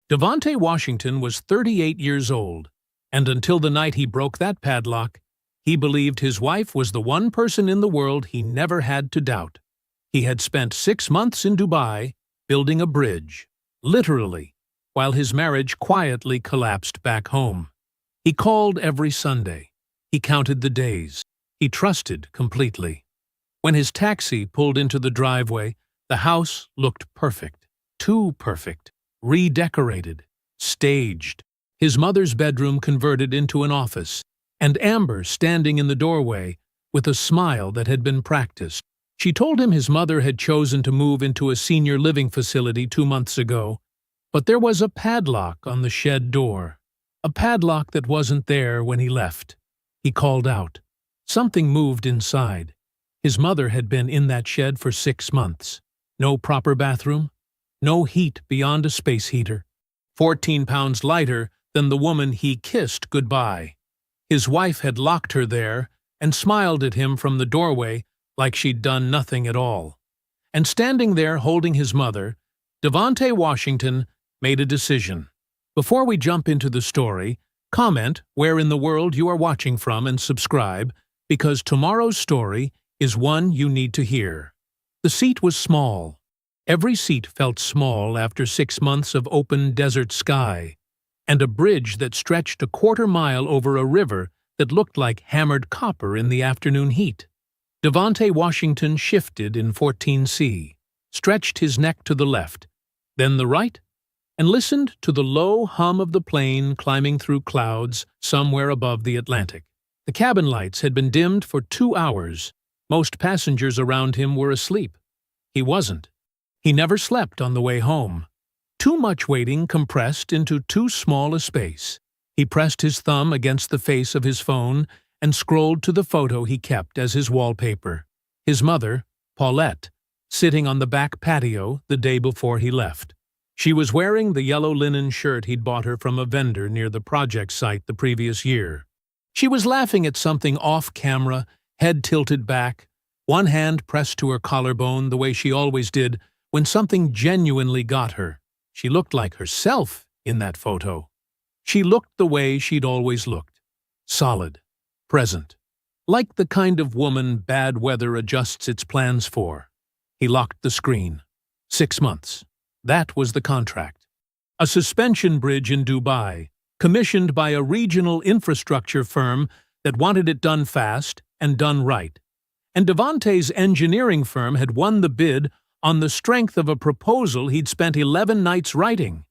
Devonte Washington was 38 years old, and until the night he broke that padlock, he believed his wife was the one person in the world he never had to doubt. He had spent 6 months in Dubai building a bridge, literally, while his marriage quietly collapsed back home. He called every Sunday. He counted the days. He trusted completely. When his taxi pulled into the driveway, the house looked perfect, too perfect, redecorated, staged. His mother's bedroom converted into an office, and Amber standing in the doorway with a smile that had been practiced. She told him his mother had chosen to move into a senior living facility 2 months ago, but there was a padlock on the shed door, a padlock that wasn't there when he left. He called out. Something moved inside. His mother had been in that shed for 6 months. No proper bathroom, no heat beyond a space heater. 14 pounds lighter than the woman he kissed goodbye. His wife had locked her there and smiled at him from the doorway like she'd done nothing at all. And standing there holding his mother, Devonte Washington made a decision. Before we jump into the story, comment where in the world you are watching from and subscribe, because tomorrow's story is one you need to hear. The seat was small. Every seat felt small after 6 months of open desert sky, and a bridge that stretched a quarter-mile over a river that looked like hammered copper in the afternoon heat. Devonte Washington shifted in 14C, stretched his neck to the left, then the right, and listened to the low hum of the plane climbing through clouds somewhere above the Atlantic. The cabin lights had been dimmed for 2 hours. Most passengers around him were asleep. He wasn't. He never slept on the way home. Too much waiting compressed into too small a space. He pressed his thumb against the face of his phone and scrolled to the photo he kept as his wallpaper. His mother, Paulette, sitting on the back patio the day before he left. She was wearing the yellow linen shirt he'd bought her from a vendor near the project site the previous year. She was laughing at something off-camera, head tilted back, one hand pressed to her collarbone the way she always did when something genuinely got her. She looked like herself in that photo. She looked the way she'd always looked. Solid. Present. Like the kind of woman bad weather adjusts its plans for. He locked the screen. 6 months. That was the contract. A suspension bridge in Dubai, commissioned by a regional infrastructure firm that wanted it done fast and done right. And Devonte's engineering firm had won the bid on the strength of a proposal he'd spent 11 nights writing.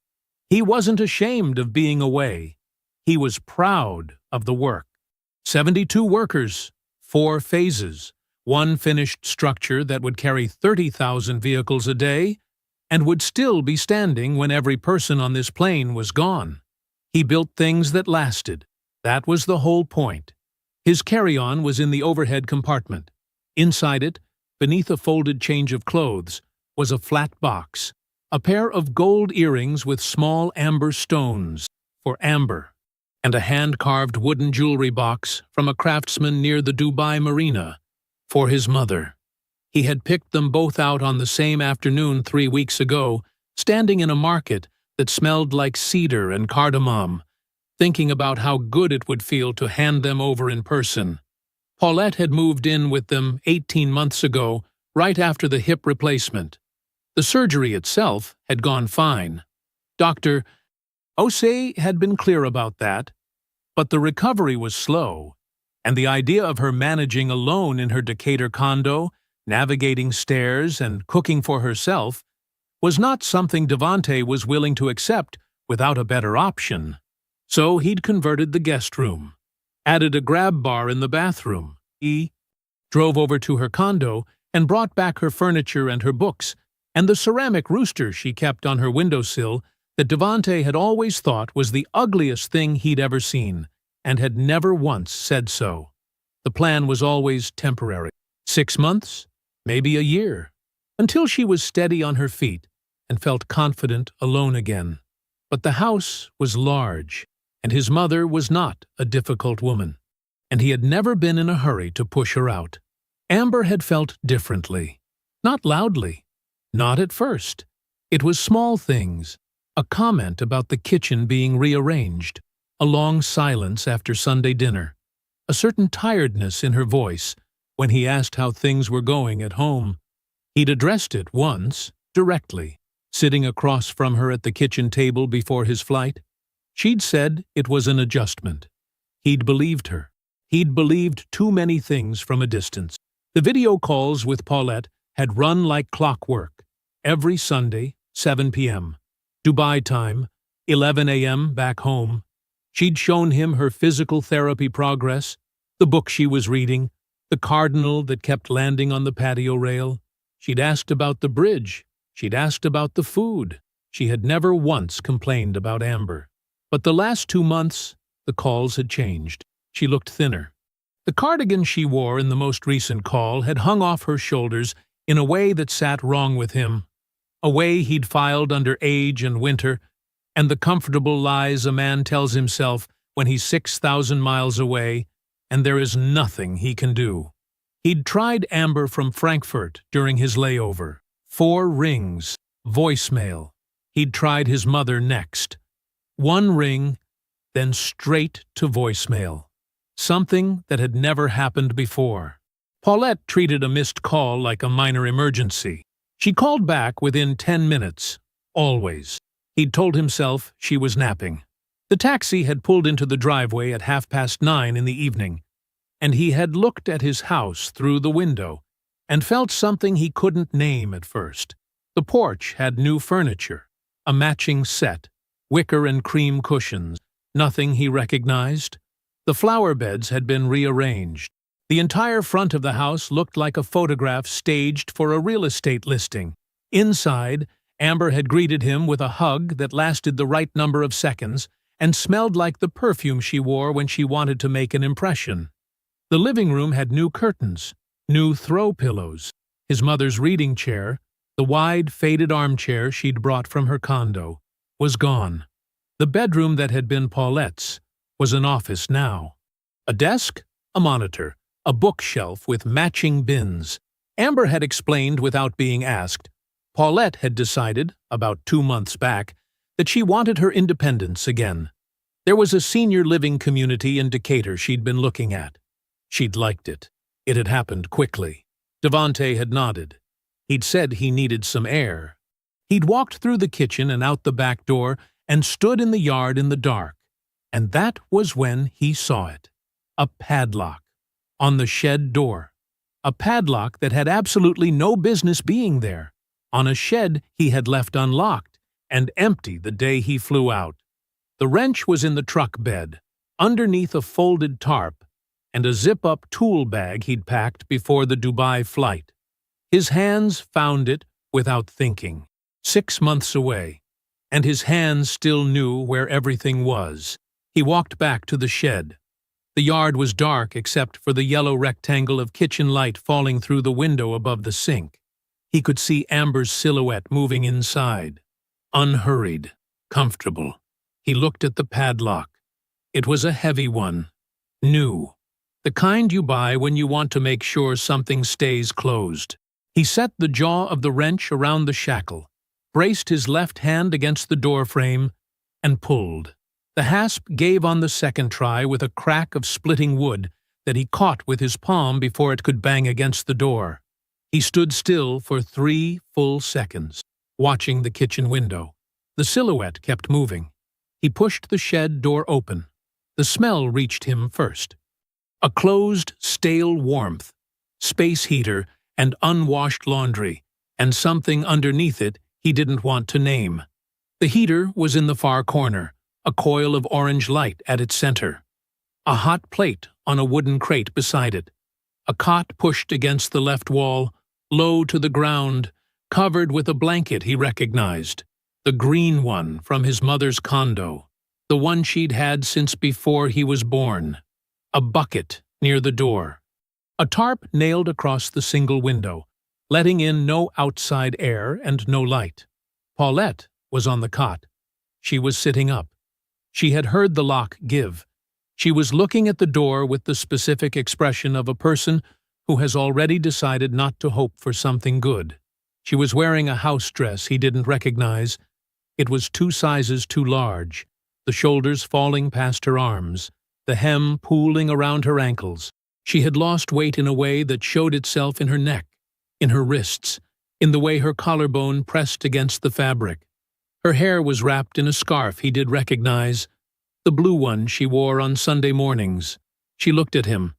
He wasn't ashamed of being away. He was proud of the work. 72 workers, 4 phases, one finished structure that would carry 30,000 vehicles a day and would still be standing when every person on this plane was gone. He built things that lasted. That was the whole point. His carry-on was in the overhead compartment. Inside it, beneath a folded change of clothes, was a flat box, a pair of gold earrings with small amber stones, for Amber, and a hand-carved wooden jewelry box from a craftsman near the Dubai marina, for his mother. He had picked them both out on the same afternoon 3 weeks ago, standing in a market that smelled like cedar and cardamom, thinking about how good it would feel to hand them over in person. Paulette had moved in with them 18 months ago, right after the hip replacement. The surgery itself had gone fine. Dr. Osei had been clear about that, but the recovery was slow, and the idea of her managing alone in her Decatur condo, navigating stairs and cooking for herself, was not something Devonte was willing to accept without a better option. So he'd converted the guest room, added a grab bar in the bathroom. He drove over to her condo and brought back her furniture and her books, and the ceramic rooster she kept on her windowsill that Devonte had always thought was the ugliest thing he'd ever seen, and had never once said so. The plan was always temporary. 6 months, maybe a year, until she was steady on her feet and felt confident alone again. But the house was large, and his mother was not a difficult woman, and he had never been in a hurry to push her out. Amber had felt differently. Not loudly. Not at first. It was small things. A comment about the kitchen being rearranged, a long silence after Sunday dinner, a certain tiredness in her voice when he asked how things were going at home. He'd addressed it once, directly, sitting across from her at the kitchen table before his flight. She'd said it was an adjustment. He'd believed her. He'd believed too many things from a distance. The video calls with Paulette had run like clockwork. Every Sunday, 7 p.m. Dubai time, 11 a.m. back home. She'd shown him her physical therapy progress, the book she was reading, the cardinal that kept landing on the patio rail. She'd asked about the bridge. She'd asked about the food. She had never once complained about Amber. But the last 2 months, the calls had changed. She looked thinner. The cardigan she wore in the most recent call had hung off her shoulders in a way that sat wrong with him, a way he'd filed under age and winter, and the comfortable lies a man tells himself when he's 6,000 miles away and there is nothing he can do. He'd tried Amber from Frankfurt during his layover. 4 rings, voicemail. He'd tried his mother next. 1 ring, then straight to voicemail. Something that had never happened before. Paulette treated a missed call like a minor emergency. She called back within 10 minutes, always. He'd told himself she was napping. The taxi had pulled into the driveway at 9:30 in the evening, and he had looked at his house through the window and felt something he couldn't name at first. The porch had new furniture, a matching set, wicker and cream cushions, nothing he recognized. The flower beds had been rearranged. The entire front of the house looked like a photograph staged for a real estate listing. Inside, Amber had greeted him with a hug that lasted the right number of seconds and smelled like the perfume she wore when she wanted to make an impression. The living room had new curtains, new throw pillows. His mother's reading chair, the wide, faded armchair she'd brought from her condo, was gone. The bedroom that had been Paulette's was an office now. A desk, a monitor, a bookshelf with matching bins. Amber had explained without being asked. Paulette had decided, about 2 months back, that she wanted her independence again. There was a senior living community in Decatur she'd been looking at. She'd liked it. It had happened quickly. Devante had nodded. He'd said he needed some air. He'd walked through the kitchen and out the back door and stood in the yard in the dark. And that was when he saw it. A padlock on the shed door. A padlock that had absolutely no business being there, on a shed he had left unlocked and empty the day he flew out. The wrench was in the truck bed, underneath a folded tarp, and a zip-up tool bag he'd packed before the Dubai flight. His hands found it without thinking. 6 months away, and his hands still knew where everything was. He walked back to the shed. The yard was dark except for the yellow rectangle of kitchen light falling through the window above the sink. He could see Amber's silhouette moving inside. Unhurried, comfortable. He looked at the padlock. It was a heavy one. New. The kind you buy when you want to make sure something stays closed. He set the jaw of the wrench around the shackle, braced his left hand against the doorframe, and pulled. The hasp gave on the second try with a crack of splitting wood that he caught with his palm before it could bang against the door. He stood still for 3 full seconds, watching the kitchen window. The silhouette kept moving. He pushed the shed door open. The smell reached him first. A closed, stale warmth, space heater, and unwashed laundry, and something underneath it he didn't want to name. The heater was in the far corner, a coil of orange light at its center. A hot plate on a wooden crate beside it. A cot pushed against the left wall, low to the ground, covered with a blanket he recognized. The green one from his mother's condo, the one she'd had since before he was born. A bucket near the door. A tarp nailed across the single window, letting in no outside air and no light. Paulette was on the cot. She was sitting up. She had heard the lock give. She was looking at the door with the specific expression of a person who has already decided not to hope for something good. She was wearing a house dress he didn't recognize, It was 2 sizes too large, the shoulders falling past her arms, the hem pooling around her ankles. She had lost weight in a way that showed itself in her neck, in her wrists, in the way her collarbone pressed against the fabric. Her hair was wrapped in a scarf he did recognize, the blue one she wore on Sunday mornings. She looked at him.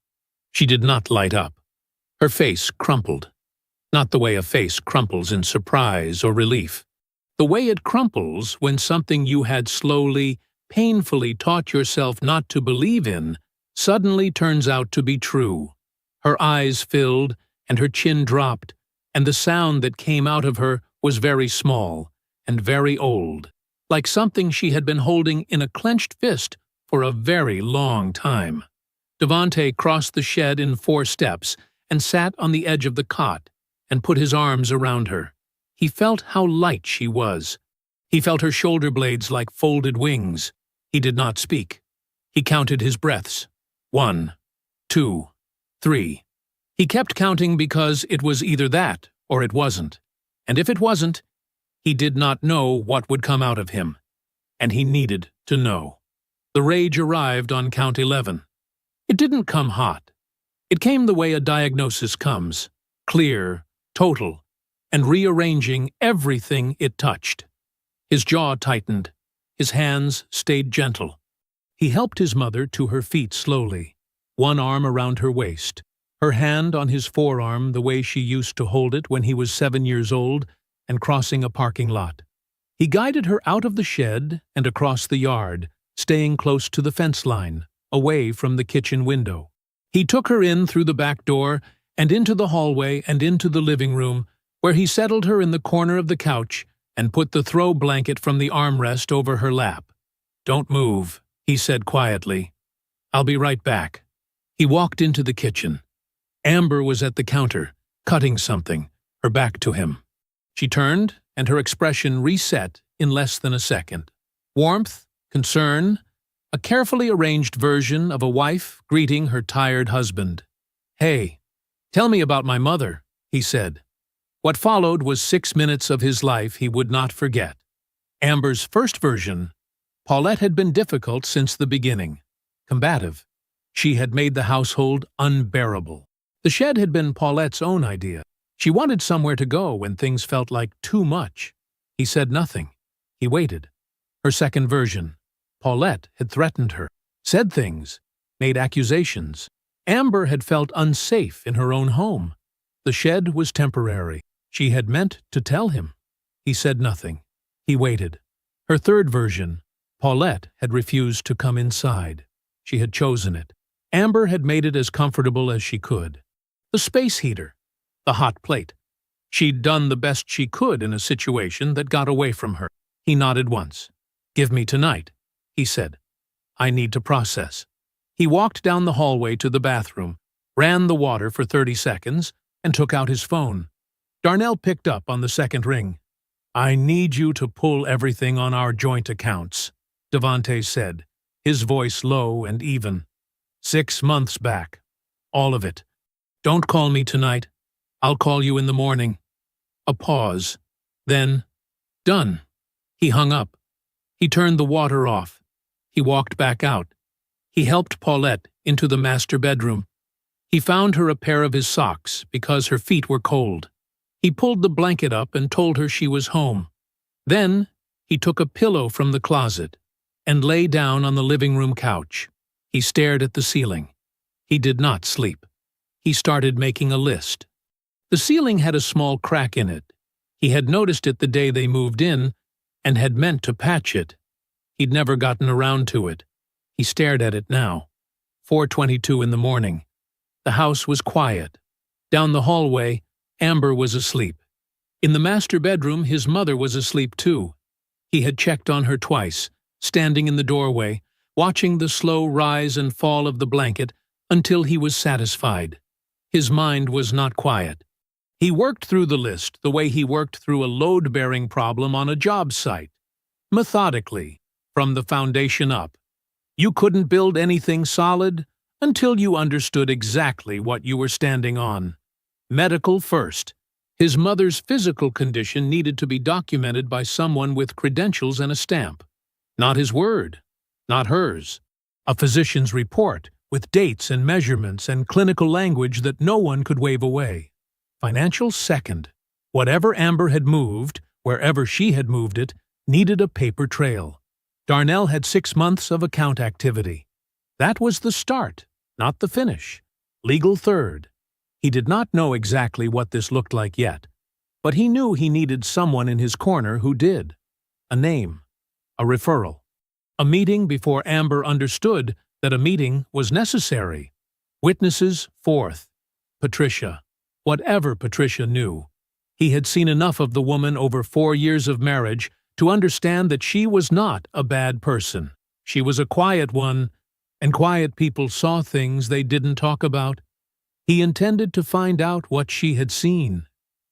She did not light up. Her face crumpled. Not the way a face crumples in surprise or relief. The way it crumples when something you had slowly, painfully taught yourself not to believe in suddenly turns out to be true. Her eyes filled and her chin dropped, and the sound that came out of her was very small and very old, like something she had been holding in a clenched fist for a very long time. Devante crossed the shed in 4 steps and sat on the edge of the cot and put his arms around her. He felt how light she was. He felt her shoulder blades like folded wings. He did not speak. He counted his breaths. 1, 2, 3. He kept counting because it was either that or it wasn't. And if it wasn't, he did not know what would come out of him. And he needed to know. The rage arrived on count 11. It didn't come hot. It came the way a diagnosis comes, clear, total, and rearranging everything it touched. His jaw tightened. His hands stayed gentle. He helped his mother to her feet slowly, one arm around her waist, her hand on his forearm the way she used to hold it when he was 7 years old and crossing a parking lot. He guided her out of the shed and across the yard, staying close to the fence line, away from the kitchen window. He took her in through the back door and into the hallway and into the living room, where he settled her in the corner of the couch and put the throw blanket from the armrest over her lap. "Don't move," he said quietly. "I'll be right back." He walked into the kitchen. Amber was at the counter, cutting something, her back to him. She turned, and her expression reset in less than a second. Warmth, concern, a carefully arranged version of a wife greeting her tired husband. "Hey, tell me about my mother," he said. What followed was 6 minutes of his life he would not forget. Amber's first version: Paulette had been difficult since the beginning, combative. She had made the household unbearable. The shed had been Paulette's own idea. She wanted somewhere to go when things felt like too much. He said nothing. He waited. Her second version: Paulette had threatened her, said things, made accusations. Amber had felt unsafe in her own home. The shed was temporary. She had meant to tell him. He said nothing. He waited. Her third version: Paulette had refused to come inside. She had chosen it. Amber had made it as comfortable as she could. The space heater. The hot plate. She'd done the best she could in a situation that got away from her. He nodded once. "Give me tonight," he said. "I need to process." He walked down the hallway to the bathroom, ran the water for 30 seconds, and took out his phone. Darnell picked up on the second ring. "I need you to pull everything on our joint accounts," Devante said, his voice low and even. 6 months back. All of it. "Don't call me tonight. I'll call you in the morning." A pause. Then, "Done." He hung up. He turned the water off. He walked back out. He helped Paulette into the master bedroom. He found her a pair of his socks because her feet were cold. He pulled the blanket up and told her she was home. Then he took a pillow from the closet and lay down on the living room couch. He stared at the ceiling. He did not sleep. He started making a list. The ceiling had a small crack in it. He had noticed it the day they moved in and had meant to patch it. He'd never gotten around to it. He stared at it now. 4:22 in the morning. The house was quiet. Down the hallway, Amber was asleep. In the master bedroom, his mother was asleep too. He had checked on her twice, standing in the doorway, watching the slow rise and fall of the blanket until he was satisfied. His mind was not quiet. He worked through the list the way he worked through a load-bearing problem on a job site, methodically, from the foundation up. You couldn't build anything solid until you understood exactly what you were standing on. Medical first, His mother's physical condition needed to be documented by someone with credentials and a stamp. Not his word, not hers. A physician's report, with dates and measurements and clinical language that no one could wave away. Financial second. Whatever Amber had moved, wherever she had moved it, needed a paper trail. Darnell had 6 months of account activity. That was the start, not the finish. Legal third. He did not know exactly what this looked like yet, but he knew he needed someone in his corner who did. A name. A referral. A meeting before Amber understood that a meeting was necessary. Witnesses fourth. Patricia. Whatever Patricia knew, he had seen enough of the woman over 4 years of marriage to understand that she was not a bad person. She was a quiet one, and quiet people saw things they didn't talk about. He intended to find out what she had seen.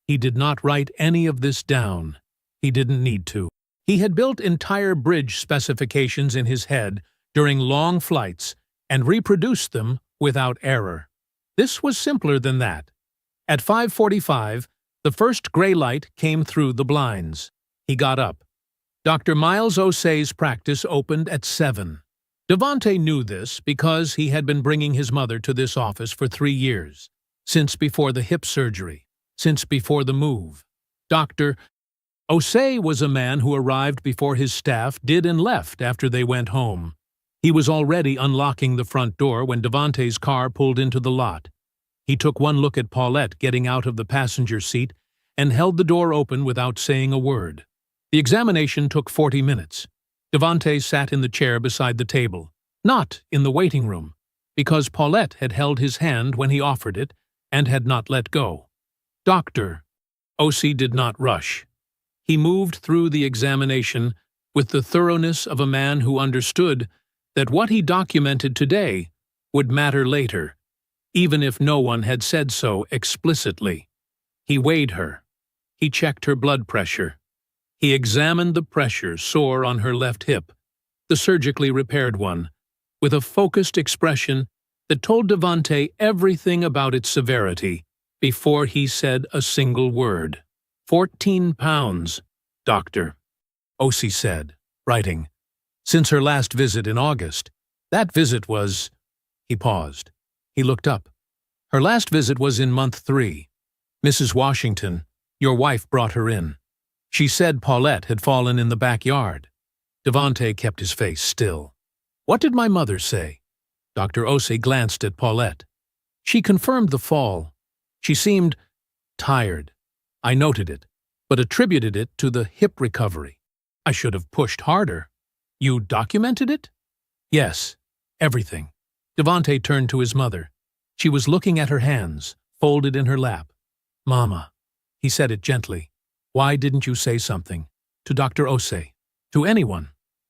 He did not write any of this down. He didn't need to. He had built entire bridge specifications in his head during long flights and reproduced them without error. This was simpler than that. At 5:45, the first gray light came through the blinds. He got up. Dr. Miles O'Sea's practice opened at 7. Devante knew this because he had been bringing his mother to this office for 3 years, since before the hip surgery, since before the move. Dr. O'Sea was a man who arrived before his staff did and left after they went home. He was already unlocking the front door when Devante's car pulled into the lot. He took one look at Paulette getting out of the passenger seat and held the door open without saying a word. The examination took 40 minutes. Devante sat in the chair beside the table, not in the waiting room, because Paulette had held his hand when he offered it and had not let go. Dr. O'Sea did not rush. He moved through the examination with the thoroughness of a man who understood that what he documented today would matter later, even if no one had said so explicitly. He weighed her. He checked her blood pressure. He examined the pressure sore on her left hip, the surgically repaired one, with a focused expression that told Devante everything about its severity before he said a single word. 14 pounds, doctor, O'Sea said, writing. Since her last visit in August. That visit was… He paused. He looked up. Her last visit was in month 3. Mrs. Washington, your wife, brought her in. She said Paulette had fallen in the backyard. Devante kept his face still. What did my mother say? Dr. O'Sea glanced at Paulette. She confirmed the fall. She seemed tired. I noted it, but attributed it to the hip recovery. I should have pushed harder. You documented it? Yes, everything. Devante turned to his mother. She was looking at her hands, folded in her lap. Mama, he said it gently. Why didn't you say something? To Dr. O'Sea? To anyone?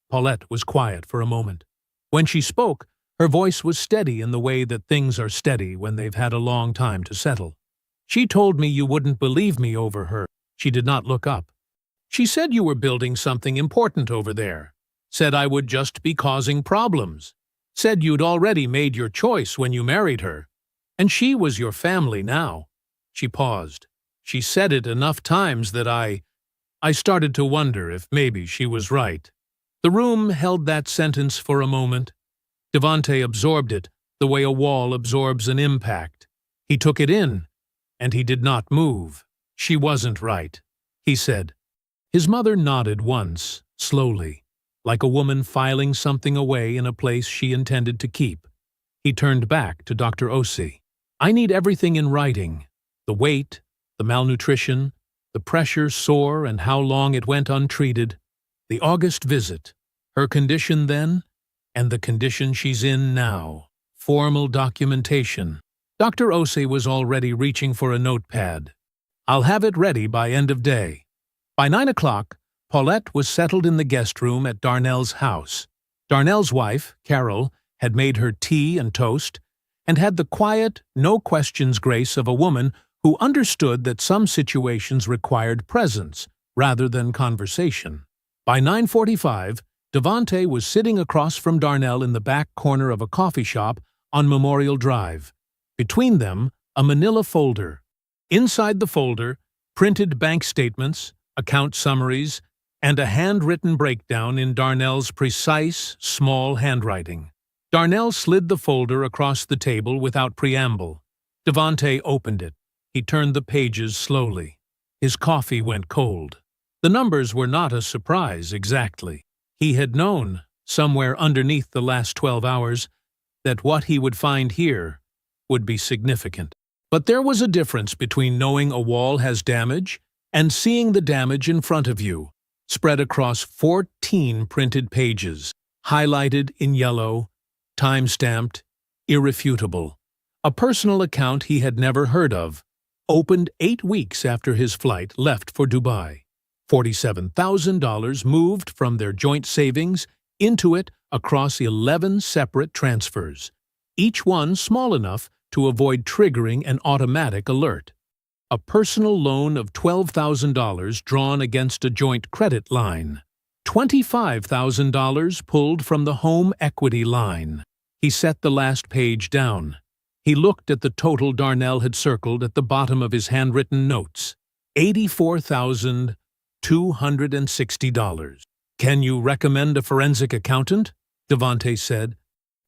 Paulette was quiet for a moment. When she spoke, her voice was steady in the way that things are steady when they've had a long time to settle. She told me you wouldn't believe me over her. She did not look up. She said you were building something important over there. Said I would just be causing problems. Said you'd already made your choice when you married her. And she was your family now. She paused. She said it enough times that I started to wonder if maybe she was right. The room held that sentence for a moment. Devante absorbed it the way a wall absorbs an impact. He took it in, and he did not move. She wasn't right, he said. His mother nodded once, slowly, like a woman filing something away in a place she intended to keep. He turned back to Dr. O'Sea. I need everything in writing. The weight, the malnutrition, the pressure sore and how long it went untreated, the August visit, her condition then, and the condition she's in now. Formal documentation. Dr. O'Sea was already reaching for a notepad. I'll have it ready by end of day. By 9 o'clock, Paulette was settled in the guest room at Darnell's house. Darnell's wife, Carol, had made her tea and toast, and had the quiet, no-questions grace of a woman who understood that some situations required presence rather than conversation. By 9:45, Devante was sitting across from Darnell in the back corner of a coffee shop on Memorial Drive. Between them, a manila folder. Inside the folder, printed bank statements, account summaries, and a handwritten breakdown in Darnell's precise, small handwriting. Darnell slid the folder across the table without preamble. Devante opened it. He turned the pages slowly. His coffee went cold. The numbers were not a surprise exactly. He had known, somewhere underneath the last 12 hours, that what he would find here would be significant. But there was a difference between knowing a wall has damage and seeing the damage in front of you, spread across 14 printed pages, highlighted in yellow, time-stamped, irrefutable. A personal account he had never heard of, opened 8 weeks after his flight left for Dubai. $47,000 moved from their joint savings into it across 11 separate transfers, each one small enough to avoid triggering an automatic alert. A personal loan of $12,000 drawn against a joint credit line. $25,000 pulled from the home equity line. He set the last page down. He looked at the total Darnell had circled at the bottom of his handwritten notes. $84,260. "Can you recommend a forensic accountant?" Devante said.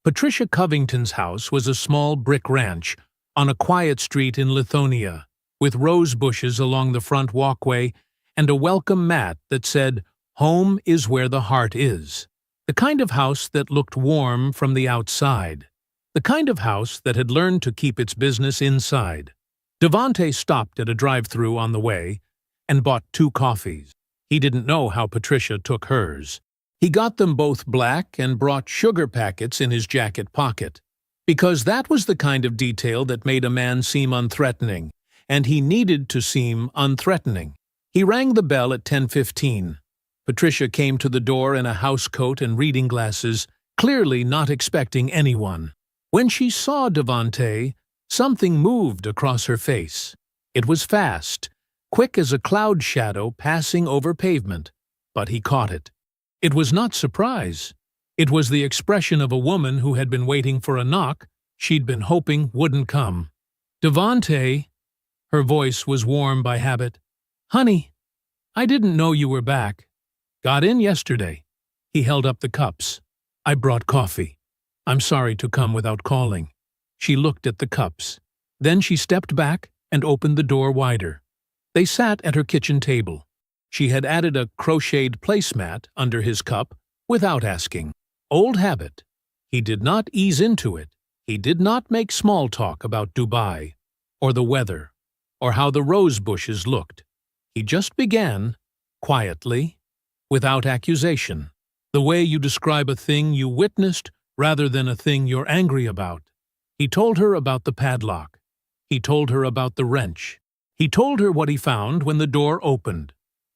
Patricia Covington's house was a small brick ranch on a quiet street in Lithonia, with rose bushes along the front walkway and a welcome mat that said, "Home is where the heart is." The kind of house that looked warm from the outside. The kind of house that had learned to keep its business inside. Devante stopped at a drive-thru on the way and bought 2 coffees. He didn't know how Patricia took hers. He got them both black and brought sugar packets in his jacket pocket, because that was the kind of detail that made a man seem unthreatening, and he needed to seem unthreatening. He rang the bell at 10:15. Patricia came to the door in a housecoat and reading glasses, clearly not expecting anyone. When she saw Devante, something moved across her face. It was fast, quick as a cloud shadow passing over pavement, but he caught it. It was not surprise. It was the expression of a woman who had been waiting for a knock she'd been hoping wouldn't come. "Devante," her voice was warm by habit. "Honey, I didn't know you were back. Got in yesterday." He held up the cups. "I brought coffee. I'm sorry to come without calling." She looked at the cups. Then she stepped back and opened the door wider. They sat at her kitchen table. She had added a crocheted placemat under his cup without asking. Old habit. He did not ease into it. He did not make small talk about Dubai, or the weather, or how the rose bushes looked. He just began, quietly, without accusation, the way you describe a thing you witnessed rather than a thing you're angry about. He told her about the padlock. He told her about the wrench. He told her what he found when the door opened.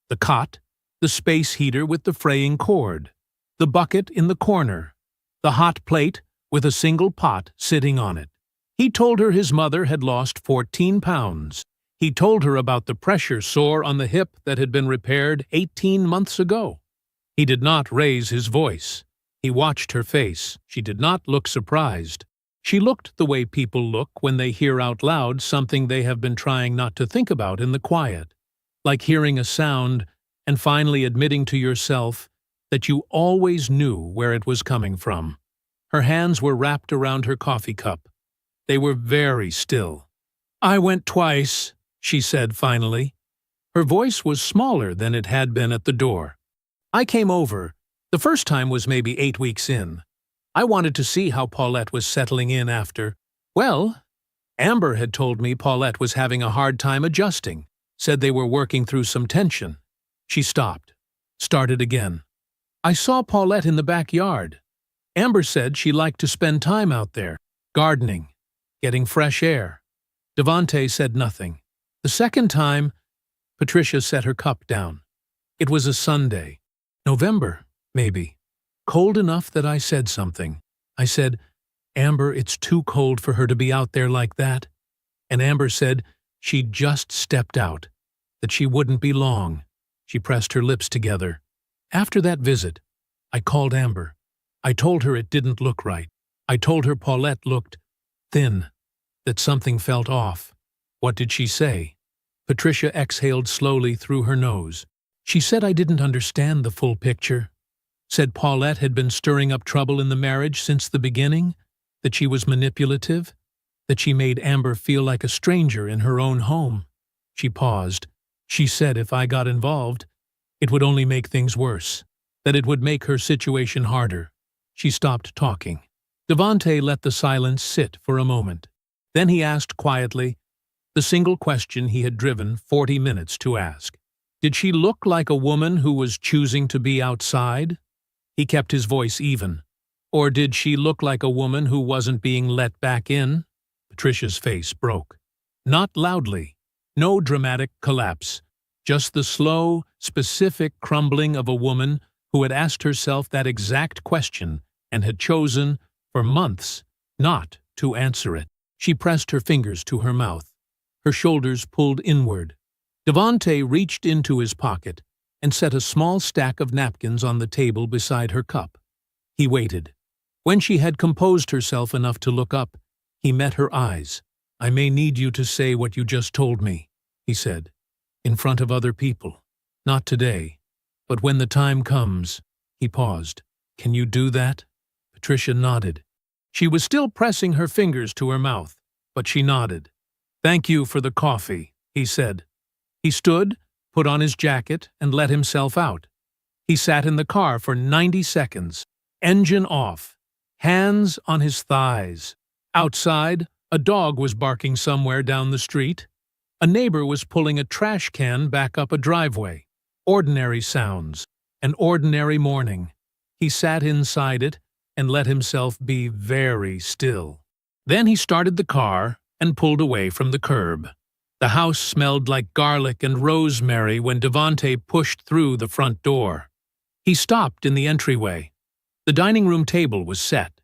The cot, the space heater with the fraying cord, the bucket in the corner, the hot plate with a single pot sitting on it. He told her his mother had lost 14 pounds. He told her about the pressure sore on the hip that had been repaired 18 months ago. He did not raise his voice. He watched her face. She did not look surprised. She looked the way people look when they hear out loud something they have been trying not to think about in the quiet, like hearing a sound and finally admitting to yourself that you always knew where it was coming from. Her hands were wrapped around her coffee cup. They were very still. "I went twice," she said finally. Her voice was smaller than it had been at the door. "I came over. The first time was maybe 8 weeks in. I wanted to see how Paulette was settling in after. Well, Amber had told me Paulette was having a hard time adjusting, said they were working through some tension." She stopped, started again. "I saw Paulette in the backyard. Amber said she liked to spend time out there, gardening, getting fresh air." Devante said nothing. The second time, Patricia set her cup down. It was a Sunday. November, maybe. Cold enough that I said something. I said, "Amber, it's too cold for her to be out there like that." And Amber said she'd just stepped out, that she wouldn't be long. She pressed her lips together. After that visit, I called Amber. I told her it didn't look right. I told her Paulette looked thin, that something felt off. What did she say? Patricia exhaled slowly through her nose. She said I didn't understand the full picture. Said Paulette had been stirring up trouble in the marriage since the beginning, that she was manipulative, that she made Amber feel like a stranger in her own home. She paused. She said if I got involved, it would only make things worse, that it would make her situation harder. She stopped talking. Devante let the silence sit for a moment. Then he asked quietly, the single question he had driven 40 minutes to ask. Did she look like a woman who was choosing to be outside? He kept his voice even. Or did she look like a woman who wasn't being let back in? Patricia's face broke. Not loudly. No dramatic collapse. Just the slow, specific crumbling of a woman who had asked herself that exact question and had chosen, for months, not to answer it. She pressed her fingers to her mouth. Her shoulders pulled inward. Devante reached into his pocket and set a small stack of napkins on the table beside her cup. He waited. When she had composed herself enough to look up, he met her eyes. I may need you to say what you just told me, he said, in front of other people. Not today, but when the time comes. He paused. Can you do that? Patricia nodded. She was still pressing her fingers to her mouth, but she nodded. Thank you for the coffee, he said. He stood, put on his jacket, and let himself out. He sat in the car for 90 seconds, engine off, hands on his thighs. Outside, a dog was barking somewhere down the street. A neighbor was pulling a trash can back up a driveway. Ordinary sounds, an ordinary morning. He sat inside it and let himself be very still. Then he started the car and pulled away from the curb. The house smelled like garlic and rosemary when Devante pushed through the front door. He stopped in the entryway. The dining room table was set.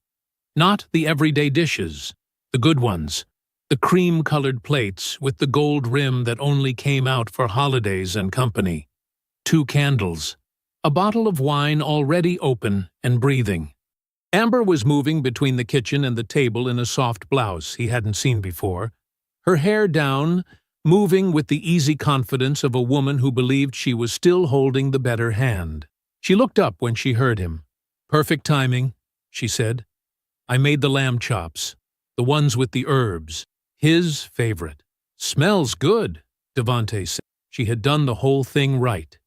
Not the everyday dishes, the good ones, the cream-colored plates with the gold rim that only came out for holidays and company. 2 candles, a bottle of wine already open and breathing. Amber was moving between the kitchen and the table in a soft blouse he hadn't seen before, her hair down, moving with the easy confidence of a woman who believed she was still holding the better hand. She looked up when she heard him. Perfect timing, she said. I made the lamb chops, the ones with the herbs, his favorite. Smells good, Devante said. She had done the whole thing right.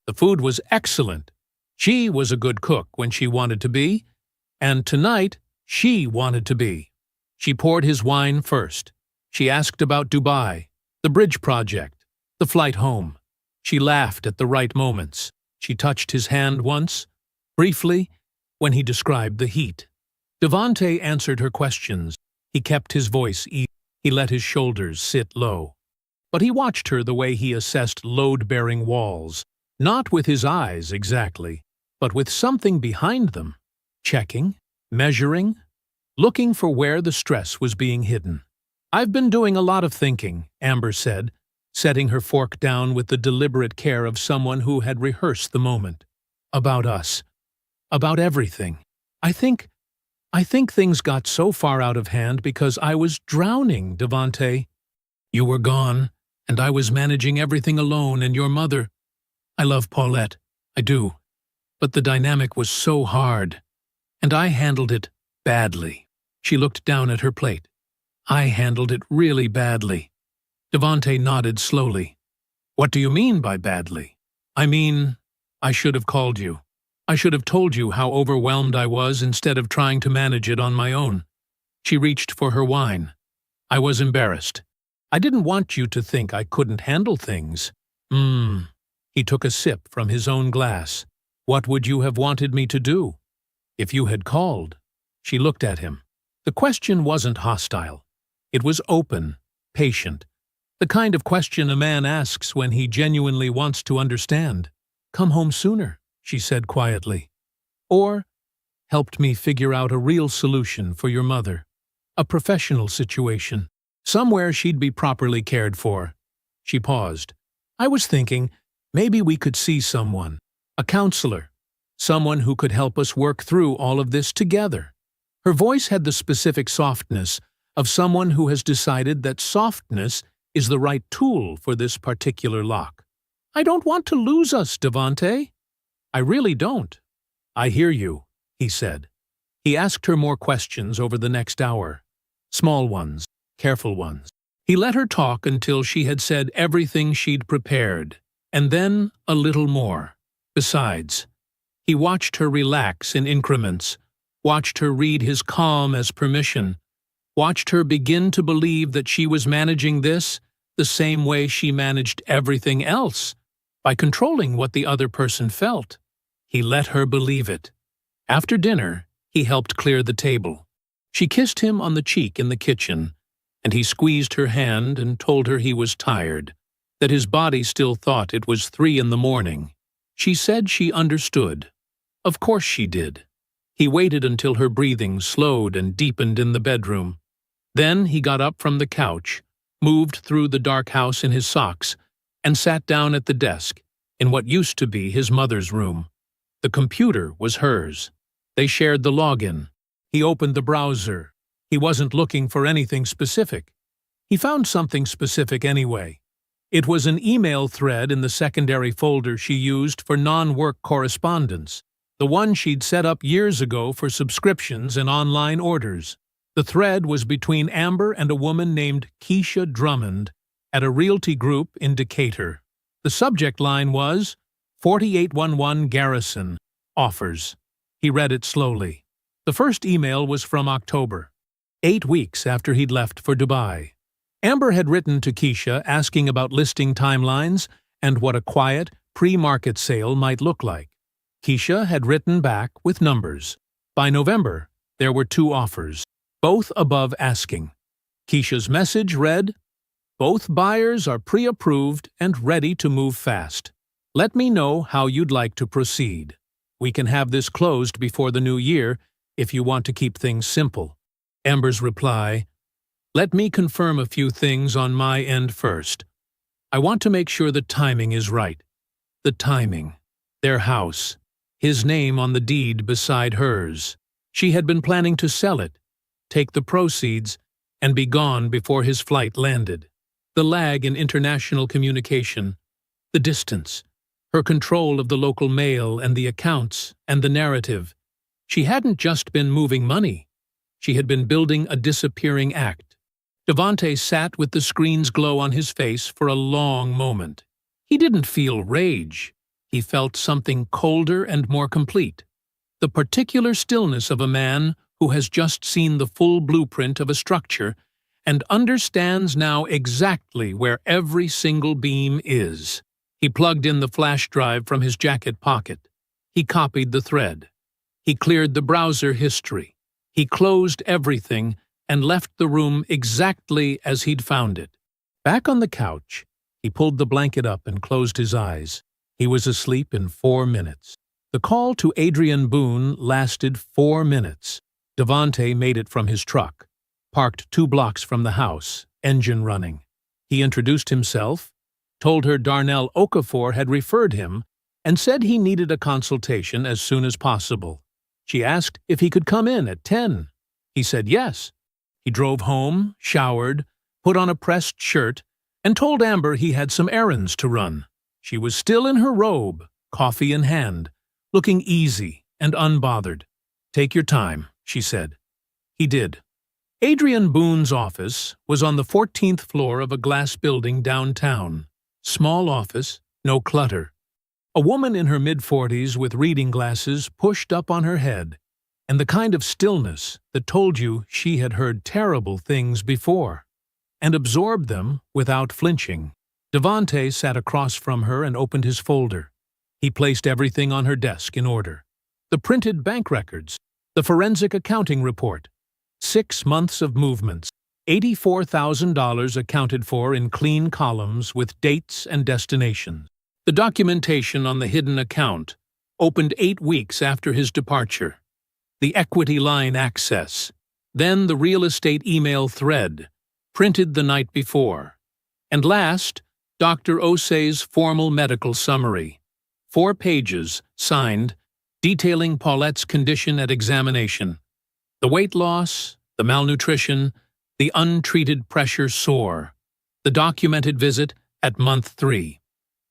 The food was excellent. She was a good cook when she wanted to be, and tonight she wanted to be. She poured his wine first. She asked about Dubai, the bridge project, the flight home. She laughed at the right moments. She touched his hand once, briefly, when he described the heat. Devante answered her questions. He kept his voice easy. He let his shoulders sit low. But he watched her the way he assessed load-bearing walls, not with his eyes exactly, but with something behind them. Checking, measuring, looking for where the stress was being hidden. I've been doing a lot of thinking, Amber said, setting her fork down with the deliberate care of someone who had rehearsed the moment. About us. About everything. I think things got so far out of hand because I was drowning, Devante. You were gone, and I was managing everything alone, and your mother. I love Paulette. I do. But the dynamic was so hard. And I handled it badly. She looked down at her plate. I handled it really badly. Devante nodded slowly. What do you mean by badly? I mean, I should have called you. I should have told you how overwhelmed I was instead of trying to manage it on my own. She reached for her wine. I was embarrassed. I didn't want you to think I couldn't handle things. He took a sip from his own glass. What would you have wanted me to do? If you had called. She looked at him. The question wasn't hostile. It was open, patient. The kind of question a man asks when he genuinely wants to understand. Come home sooner, she said quietly. Or, helped me figure out a real solution for your mother. A professional situation. Somewhere she'd be properly cared for. She paused. I was thinking, maybe we could see someone. A counselor. Someone who could help us work through all of this together. Her voice had the specific softness of someone who has decided that softness is the right tool for this particular lock. I don't want to lose us, Devante. I really don't. I hear you, he said. He asked her more questions over the next hour. Small ones, careful ones. He let her talk until she had said everything she'd prepared, and then a little more. Besides, he watched her relax in increments, watched her read his calm as permission, watched her begin to believe that she was managing this the same way she managed everything else, by controlling what the other person felt. He let her believe it. After dinner, he helped clear the table. She kissed him on the cheek in the kitchen, and he squeezed her hand and told her he was tired, that his body still thought it was 3 a.m. She said she understood. Of course she did. He waited until her breathing slowed and deepened in the bedroom. Then he got up from the couch, moved through the dark house in his socks, and sat down at the desk in what used to be his mother's room. The computer was hers. They shared the login. He opened the browser. He wasn't looking for anything specific. He found something specific anyway. It was an email thread in the secondary folder she used for non-work correspondence, the one she'd set up years ago for subscriptions and online orders. The thread was between Amber and a woman named Keisha Drummond at a realty group in Decatur. The subject line was, 4811 Garrison, offers. He read it slowly. The first email was from October, 8 weeks after he'd left for Dubai. Amber had written to Keisha asking about listing timelines and what a quiet, pre-market sale might look like. Keisha had written back with numbers. By November, there were 2 offers, both above asking. Keisha's message read, both buyers are pre-approved and ready to move fast. Let me know how you'd like to proceed. We can have this closed before the new year if you want to keep things simple. Amber's reply, let me confirm a few things on my end first. I want to make sure the timing is right. The timing. Their house. His name on the deed beside hers. She had been planning to sell it, take the proceeds, and be gone before his flight landed. The lag in international communication, the distance, her control of the local mail and the accounts and the narrative. She hadn't just been moving money. She had been building a disappearing act. Devante sat with the screen's glow on his face for a long moment. He didn't feel rage. He felt something colder and more complete. The particular stillness of a man who has just seen the full blueprint of a structure and understands now exactly where every single beam is. He plugged in the flash drive from his jacket pocket. He copied the thread. He cleared the browser history. He closed everything and left the room exactly as he'd found it. Back on the couch, he pulled the blanket up and closed his eyes. He was asleep in 4 minutes. The call to Adrian Boone lasted 4 minutes. Devante made it from his truck, parked 2 blocks from the house, engine running. He introduced himself, told her Darnell Okafor had referred him, and said he needed a consultation as soon as possible. She asked if he could come in at 10. He said yes. He drove home, showered, put on a pressed shirt, and told Amber he had some errands to run. She was still in her robe, coffee in hand, looking easy and unbothered. Take your time, she said. He did. Adrian Boone's office was on the 14th floor of a glass building downtown. Small office, no clutter. A woman in her mid-40s with reading glasses pushed up on her head, and the kind of stillness that told you she had heard terrible things before, and absorbed them without flinching. Devante sat across from her and opened his folder. He placed everything on her desk in order. The printed bank records, the forensic accounting report, 6 months of movements, $84,000 accounted for in clean columns with dates and destinations. The documentation on the hidden account, opened 8 weeks after his departure. The equity line access. Then the real estate email thread, printed the night before. And last, Dr. Osei's formal medical summary. 4 pages, signed, detailing Paulette's condition at examination. The weight loss, the malnutrition, the untreated pressure sore, The documented visit at month 3.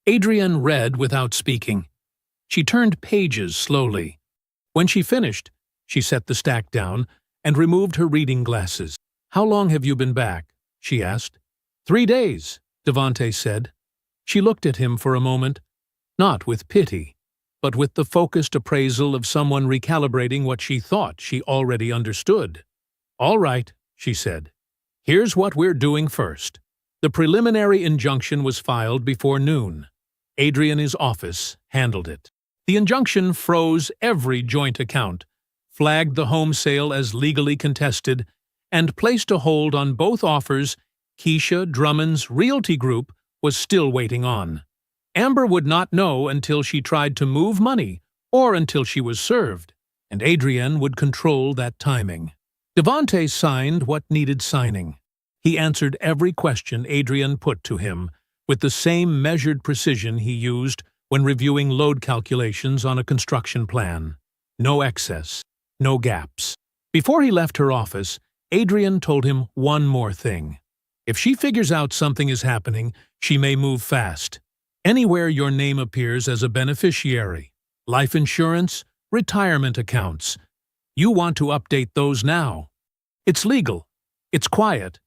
Adrienne read without speaking. She turned pages slowly. When she finished, she set the stack down and removed her reading glasses. "How long have you been back?" she asked. 3 days, Devante said. She looked at him for a moment, not with pity, but with the focused appraisal of someone recalibrating what she thought she already understood. "All right," she said. "Here's what we're doing first." The preliminary injunction was filed before noon. Adrienne's office handled it. The injunction froze every joint account, flagged the home sale as legally contested, and placed a hold on both offers Keisha Drummond's Realty Group was still waiting on. Amber would not know until she tried to move money or until she was served, and Adrienne would control that timing. Devante signed what needed signing. He answered every question Adrienne put to him with the same measured precision he used when reviewing load calculations on a construction plan. No excess, no gaps. Before he left her office, Adrienne told him one more thing. If she figures out something is happening, she may move fast. Anywhere your name appears as a beneficiary, life insurance, retirement accounts, you want to update those now. It's legal, it's quiet,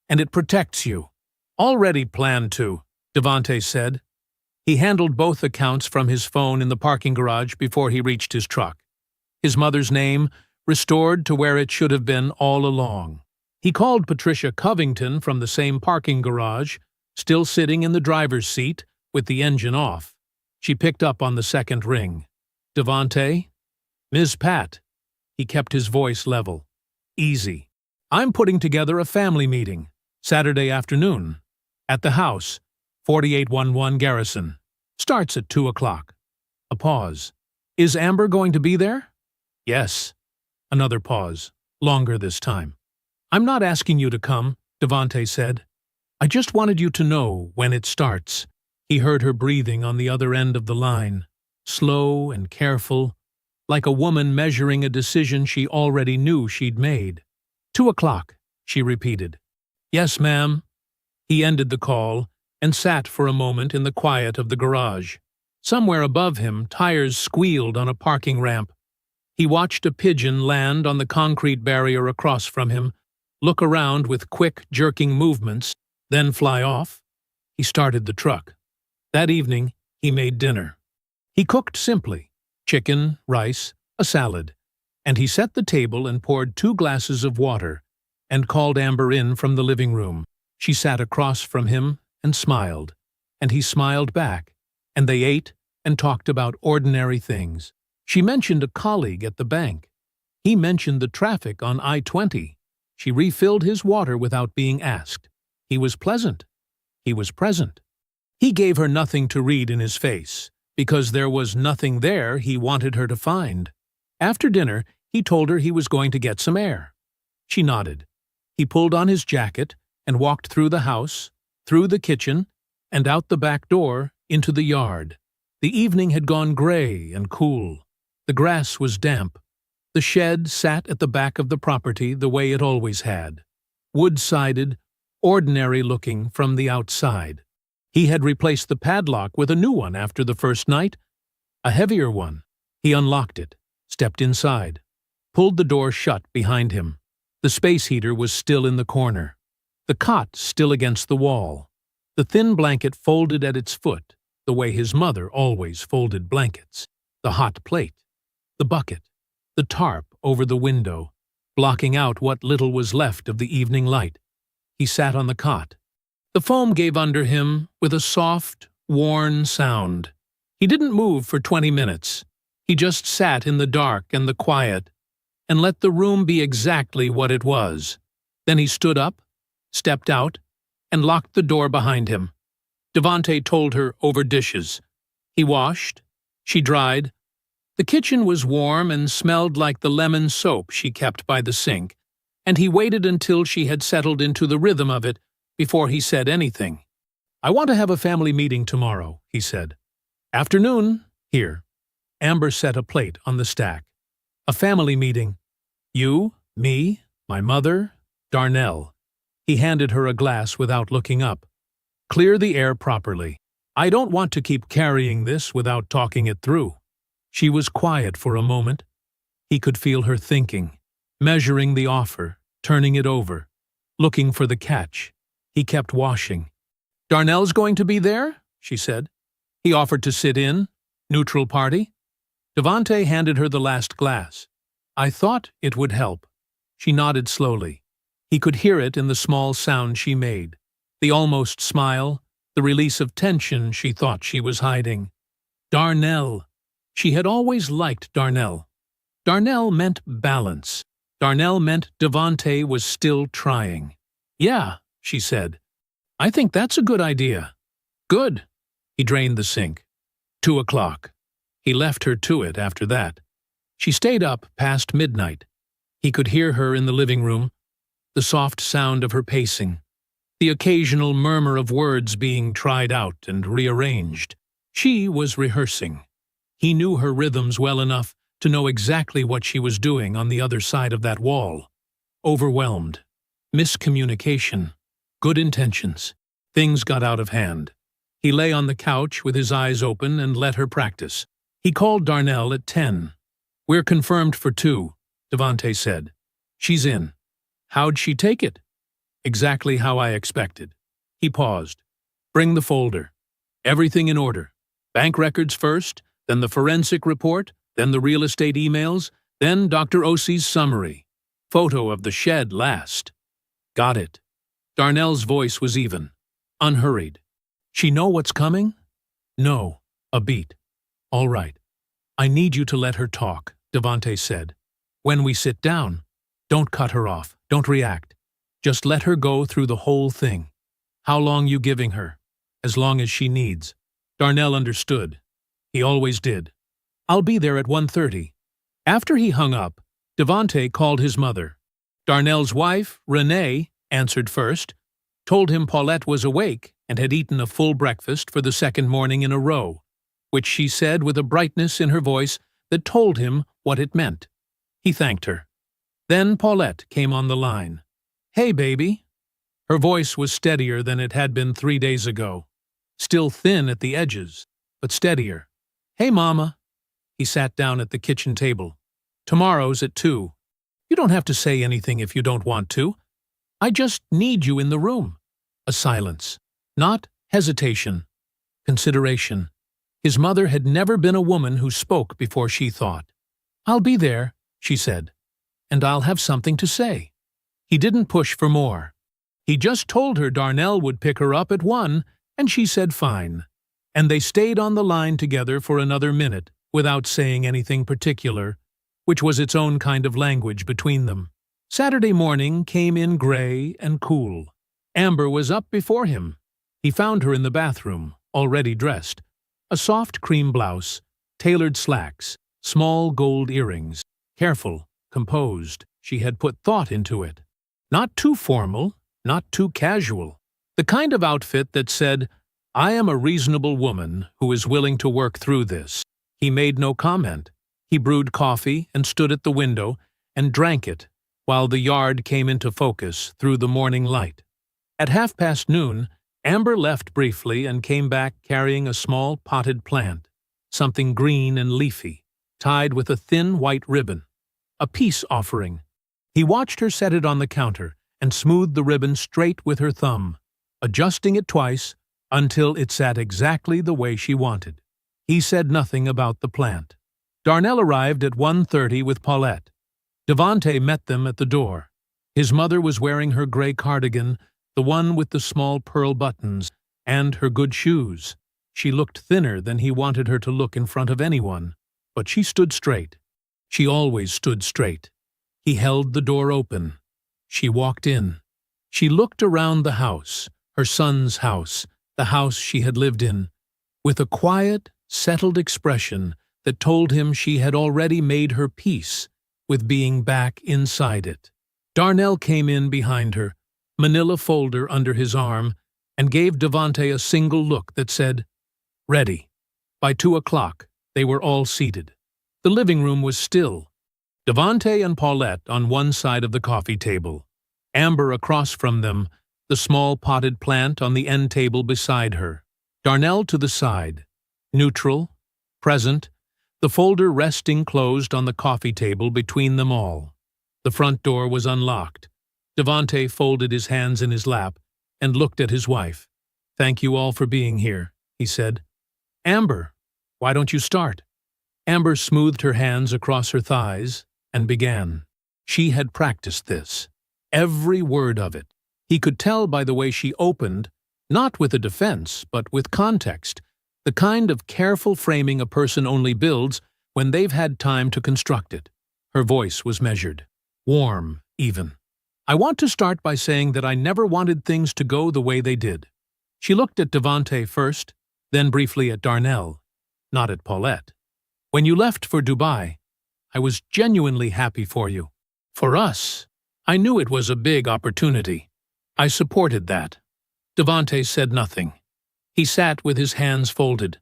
and it protects you. "Already planned to," Devante said. He handled both accounts from his phone in the parking garage before he reached his truck. His mother's name restored to where it should have been all along. He called Patricia Covington from the same parking garage, still sitting in the driver's seat with the engine off. She picked up on the second ring. "Devante?" "Ms. Pat." He kept his voice level. "Easy. I'm putting together a family meeting, Saturday afternoon, at the house, 4811 Garrison. Starts at 2 o'clock. A pause. "Is Amber going to be there?" "Yes." Another pause, longer this time. "I'm not asking you to come," Devante said. "I just wanted you to know when it starts." He heard her breathing on the other end of the line, slow and careful, like a woman measuring a decision she already knew she'd made. 2 o'clock, she repeated. "Yes, ma'am." He ended the call and sat for a moment in the quiet of the garage. Somewhere above him, tires squealed on a parking ramp. He watched a pigeon land on the concrete barrier across from him, look around with quick, jerking movements, then fly off. He started the truck. That evening, he made dinner. He cooked simply: chicken, rice, a salad, and he set the table and poured 2 glasses of water and called Amber in from the living room. She sat across from him and smiled, and he smiled back, and they ate and talked about ordinary things. She mentioned a colleague at the bank. He mentioned the traffic on I-20. She refilled his water without being asked. He was pleasant. He was present. He gave her nothing to read in his face, because there was nothing there he wanted her to find. After dinner, he told her he was going to get some air. She nodded. He pulled on his jacket and walked through the house, through the kitchen, and out the back door into the yard. The evening had gone gray and cool. The grass was damp. The shed sat at the back of the property the way it always had, wood-sided, ordinary-looking from the outside. He had replaced the padlock with a new one after the first night, a heavier one. He unlocked it, stepped inside, pulled the door shut behind him. The space heater was still in the corner, the cot still against the wall, the thin blanket folded at its foot, the way his mother always folded blankets, the hot plate, the bucket, the tarp over the window, blocking out what little was left of the evening light. He sat on the cot. The foam gave under him with a soft, worn sound. He didn't move for 20 minutes. He just sat in the dark and the quiet, and let the room be exactly what it was. Then he stood up, stepped out, and locked the door behind him. Devante told her over dishes. He washed. She dried. The kitchen was warm and smelled like the lemon soap she kept by the sink, and he waited until she had settled into the rhythm of it before he said anything. "I want to have a family meeting tomorrow," he said. "Afternoon, here." Amber set a plate on the stack. "A family meeting. You, me, my mother, Darnell." He handed her a glass without looking up. Clear the air properly. I don't want to keep carrying this without talking it through. She was quiet for a moment. He could feel her thinking, measuring the offer, turning it over, looking for the catch. He kept washing. "Darnell's going to be there?" she said. He offered to sit in. Neutral party? Devante handed her the last glass. "I thought it would help." She nodded slowly. He could hear it in the small sound she made, the almost smile, the release of tension she thought she was hiding. Darnell. She had always liked Darnell. Darnell meant balance. Darnell meant Devante was still trying. "Yeah," she said. "I think that's a good idea." "Good." He drained the sink. 2 o'clock. He left her to it after that. She stayed up past midnight. He could hear her in the living room, the soft sound of her pacing, the occasional murmur of words being tried out and rearranged. She was rehearsing. He knew her rhythms well enough to know exactly what she was doing on the other side of that wall. Overwhelmed. Miscommunication. Good intentions. Things got out of hand. He lay on the couch with his eyes open and let her practice. He called Darnell at 10. "We're confirmed for 2, Devante said. "She's in." "How'd she take it?" "Exactly how I expected." He paused. "Bring the folder. Everything in order. Bank records first, then the forensic report, then the real estate emails, then Dr. Ossie's summary. Photo of the shed last." "Got it." Darnell's voice was even, unhurried. "She know what's coming?" "No." A beat. "All right. I need you to let her talk," Devante said. "When we sit down, don't cut her off, don't react. Just let her go through the whole thing. How long you giving her?" "As long as she needs." Darnell understood. He always did. "I'll be there at 1:30. After he hung up, Devante called his mother. Darnell's wife, Renee, answered first, told him Paulette was awake and had eaten a full breakfast for the second morning in a row, which she said with a brightness in her voice that told him what it meant. He thanked her. Then Paulette came on the line. "Hey, baby." Her voice was steadier than it had been 3 days ago. Still thin at the edges, but steadier. "Hey, Mama." He sat down at the kitchen table. "Tomorrow's at 2. You don't have to say anything if you don't want to. I just need you in the room." A silence. Not hesitation. Consideration. His mother had never been a woman who spoke before she thought. "I'll be there," she said, "and I'll have something to say." He didn't push for more. He just told her Darnell would pick her up at 1, and she said fine. And they stayed on the line together for another minute without saying anything particular, which was its own kind of language between them. Saturday morning came in gray and cool. Amber was up before him. He found her in the bathroom, already dressed. A soft cream blouse, tailored slacks, small gold earrings. Careful, composed, she had put thought into it. Not too formal, not too casual. The kind of outfit that said, "I am a reasonable woman who is willing to work through this." He made no comment. He brewed coffee and stood at the window and drank it while the yard came into focus through the morning light. At noon, Amber left briefly and came back carrying a small potted plant, something green and leafy, tied with a thin white ribbon. A peace offering. He watched her set it on the counter and smoothed the ribbon straight with her thumb, adjusting it twice until it sat exactly the way she wanted. He said nothing about the plant. Darnell arrived at 1:30 with Paulette. Devante met them at the door. His mother was wearing her gray cardigan, the one with the small pearl buttons, and her good shoes. She looked thinner than he wanted her to look in front of anyone, but she stood straight. She always stood straight. He held the door open. She walked in. She looked around the house, her son's house, the house she had lived in, with a quiet, settled expression that told him she had already made her peace with being back inside it. Darnell came in behind her, manila folder under his arm, and gave Devante a single look that said, "Ready." By 2 o'clock, they were all seated. The living room was still. Devante and Paulette on one side of the coffee table, Amber across from them, the small potted plant on the end table beside her. Darnell to the side, neutral, present, the folder resting closed on the coffee table between them all. The front door was unlocked. Devante folded his hands in his lap and looked at his wife. "Thank you all for being here," he said. "Amber, why don't you start?" Amber smoothed her hands across her thighs and began. She had practiced this, every word of it. He could tell by the way she opened, not with a defense, but with context, the kind of careful framing a person only builds when they've had time to construct it. Her voice was measured, warm, even. "I want to start by saying that I never wanted things to go the way they did." She looked at Devante first, then briefly at Darnell, not at Paulette. "When you left for Dubai, I was genuinely happy for you. For us, I knew it was a big opportunity. I supported that." Devante said nothing. He sat with his hands folded.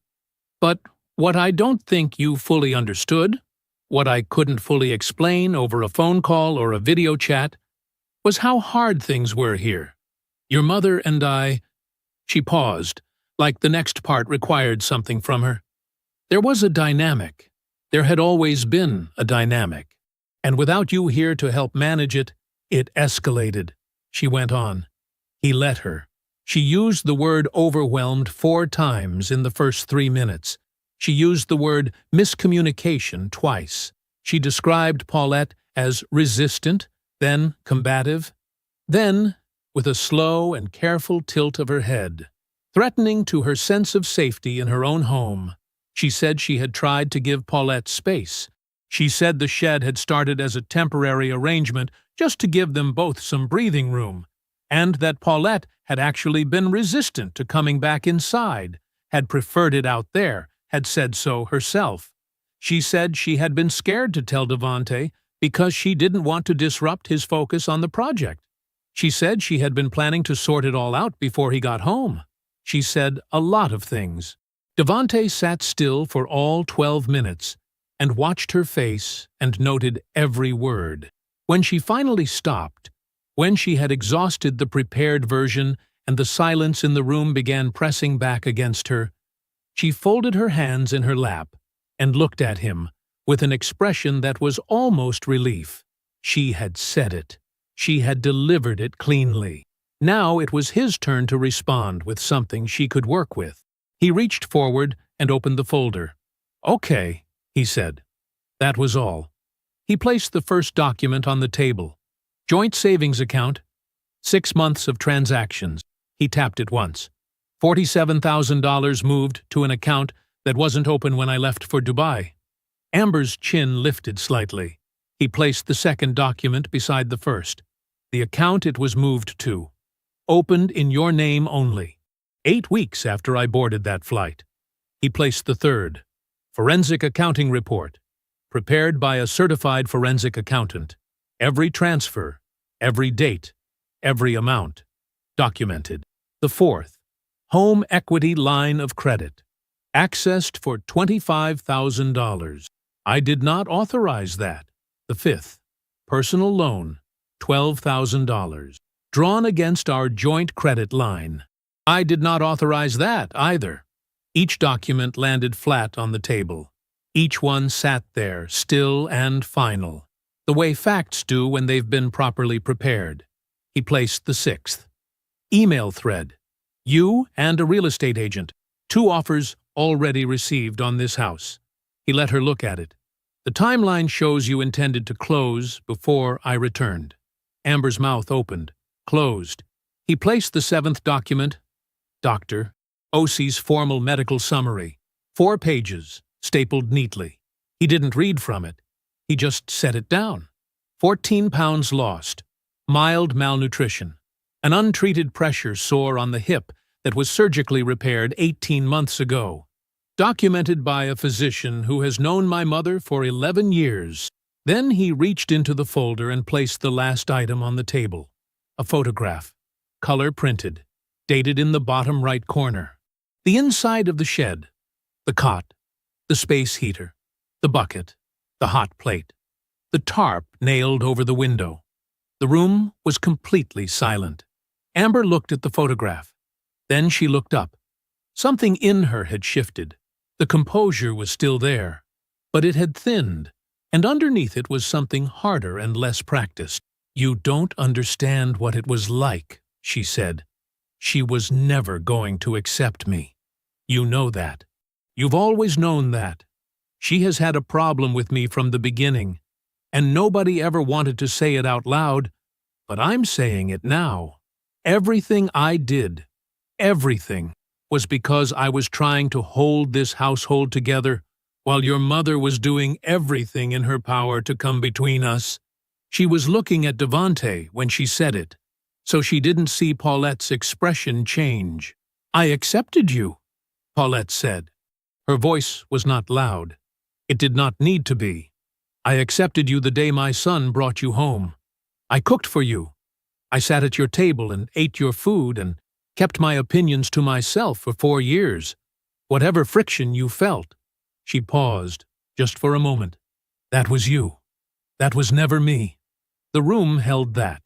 "But what I don't think you fully understood, what I couldn't fully explain over a phone call or a video chat, was how hard things were here. Your mother and I—" She paused, like the next part required something from her. "There was a dynamic. There had always been a dynamic. And without you here to help manage it, it escalated," she went on. He let her. She used the word overwhelmed 4 times in the first 3 minutes. She used the word miscommunication twice. She described Paulette as resistant, then combative, then, with a slow and careful tilt of her head, threatening to her sense of safety in her own home. She said she had tried to give Paulette space. She said the shed had started as a temporary arrangement just to give them both some breathing room, and that Paulette had actually been resistant to coming back inside, had preferred it out there, had said so herself. She said she had been scared to tell Devante because she didn't want to disrupt his focus on the project. She said she had been planning to sort it all out before he got home. She said a lot of things. Devante sat still for all 12 minutes and watched her face and noted every word. When she finally stopped, when she had exhausted the prepared version and the silence in the room began pressing back against her, she folded her hands in her lap and looked at him with an expression that was almost relief. She had said it. She had delivered it cleanly. Now it was his turn to respond with something she could work with. He reached forward and opened the folder. "Okay," he said. That was all. He placed the first document on the table. Joint savings account, 6 months of transactions. He tapped it once. $47,000 moved to an account that wasn't open when I left for Dubai. Amber's chin lifted slightly. He placed the second document beside the first. The account it was moved to. Opened in your name only. 8 weeks after I boarded that flight. He placed the third. Forensic accounting report. Prepared by a certified forensic accountant. Every transfer, every date, every amount. Documented. The fourth. Home equity line of credit. Accessed for $25,000. I did not authorize that. The fifth. Personal loan. $12,000. Drawn against our joint credit line. I did not authorize that either. Each document landed flat on the table. Each one sat there, still and final, the way facts do when they've been properly prepared. He placed the sixth. Email thread. You and a real estate agent. 2 offers already received on this house. He let her look at it. The timeline shows you intended to close before I returned. Amber's mouth opened, closed. He placed the 7th document. Dr. OC's formal medical summary. 4 pages, stapled neatly. He didn't read from it. He just set it down. 14 pounds lost. Mild malnutrition. An untreated pressure sore on the hip that was surgically repaired 18 months ago. Documented by a physician who has known my mother for 11 years. Then he reached into the folder and placed the last item on the table. A photograph. Color printed. Dated in the bottom right corner. The inside of the shed. The cot. The space heater. The bucket. The hot plate. The tarp nailed over the window. The room was completely silent. Amber looked at the photograph. Then she looked up. Something in her had shifted. The composure was still there, but it had thinned, and underneath it was something harder and less practiced. "You don't understand what it was like," she said. "She was never going to accept me. You know that. You've always known that. She has had a problem with me from the beginning, and nobody ever wanted to say it out loud, but I'm saying it now. Everything I did, everything, was because I was trying to hold this household together while your mother was doing everything in her power to come between us." She was looking at Devante when she said it, so she didn't see Paulette's expression change. "I accepted you," Paulette said. Her voice was not loud. It did not need to be. "I accepted you the day my son brought you home. I cooked for you. I sat at your table and ate your food and kept my opinions to myself for 4 years. Whatever friction you felt." She paused, just for a moment. "That was you. That was never me." The room held that.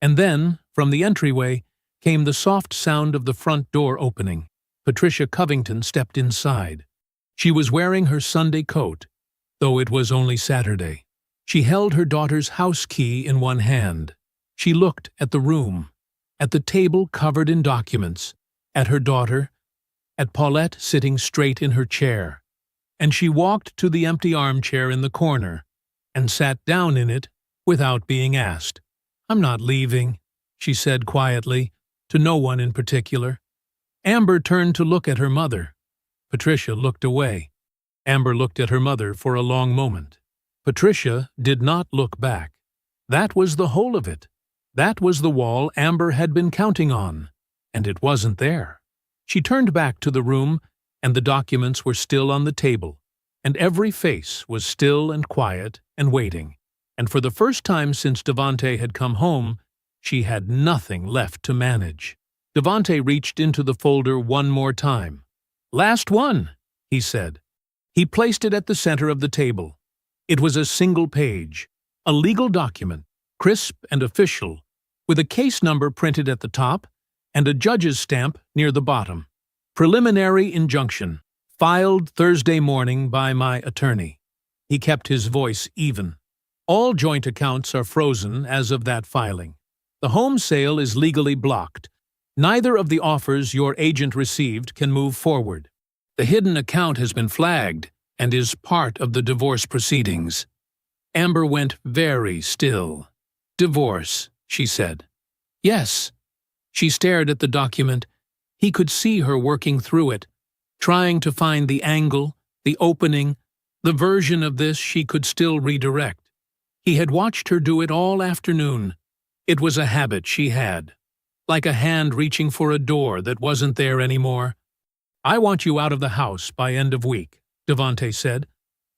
And then, from the entryway, came the soft sound of the front door opening. Patricia Covington stepped inside. She was wearing her Sunday coat, though it was only Saturday. She held her daughter's house key in one hand. She looked at the room, at the table covered in documents, at her daughter, at Paulette sitting straight in her chair, and she walked to the empty armchair in the corner and sat down in it without being asked. "I'm not leaving," she said quietly, to no one in particular. Amber turned to look at her mother. Patricia looked away. Amber looked at her mother for a long moment. Patricia did not look back. That was the whole of it. That was the wall Amber had been counting on, and it wasn't there. She turned back to the room, and the documents were still on the table, and every face was still and quiet and waiting. And for the first time since Devante had come home, she had nothing left to manage. Devante reached into the folder one more time. "Last one," he said. He placed it at the center of the table. It was a single page, a legal document, crisp and official, with a case number printed at the top and a judge's stamp near the bottom. "Preliminary injunction, filed Thursday morning by my attorney." He kept his voice even. "All joint accounts are frozen as of that filing. The home sale is legally blocked. Neither of the offers your agent received can move forward. The hidden account has been flagged and is part of the divorce proceedings." Amber went very still. "Divorce," she said. "Yes." She stared at the document. He could see her working through it, trying to find the angle, the opening, the version of this she could still redirect. He had watched her do it all afternoon. It was a habit she had, like a hand reaching for a door that wasn't there anymore. "I want you out of the house by end of week," Devante said.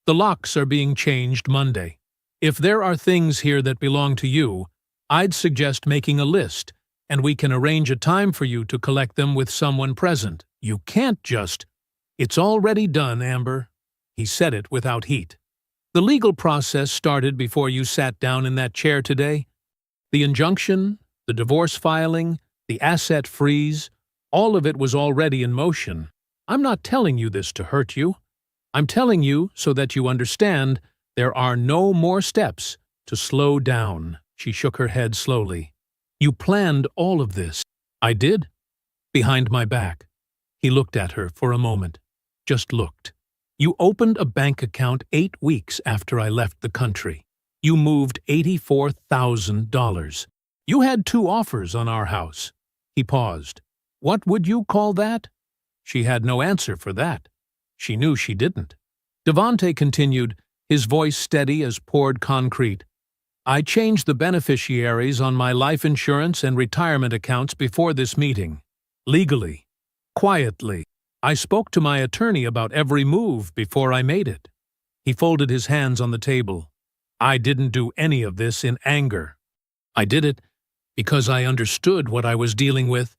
"The locks are being changed Monday. If there are things here that belong to you, I'd suggest making a list, and we can arrange a time for you to collect them with someone present. You can't just—" "It's already done, Amber." He said it without heat. "The legal process started before you sat down in that chair today. The injunction, the divorce filing, the asset freeze, all of it was already in motion. I'm not telling you this to hurt you. I'm telling you so that you understand there are no more steps to slow down." She shook her head slowly. "You planned all of this." "I did. Behind my back." He looked at her for a moment. Just looked. "You opened a bank account 8 weeks after I left the country. You moved $84,000. You had 2 offers on our house." He paused. "What would you call that?" She had no answer for that. She knew she didn't. Devante continued, his voice steady as poured concrete. "I changed the beneficiaries on my life insurance and retirement accounts before this meeting. Legally. Quietly. I spoke to my attorney about every move before I made it." He folded his hands on the table. "I didn't do any of this in anger. I did it because I understood what I was dealing with,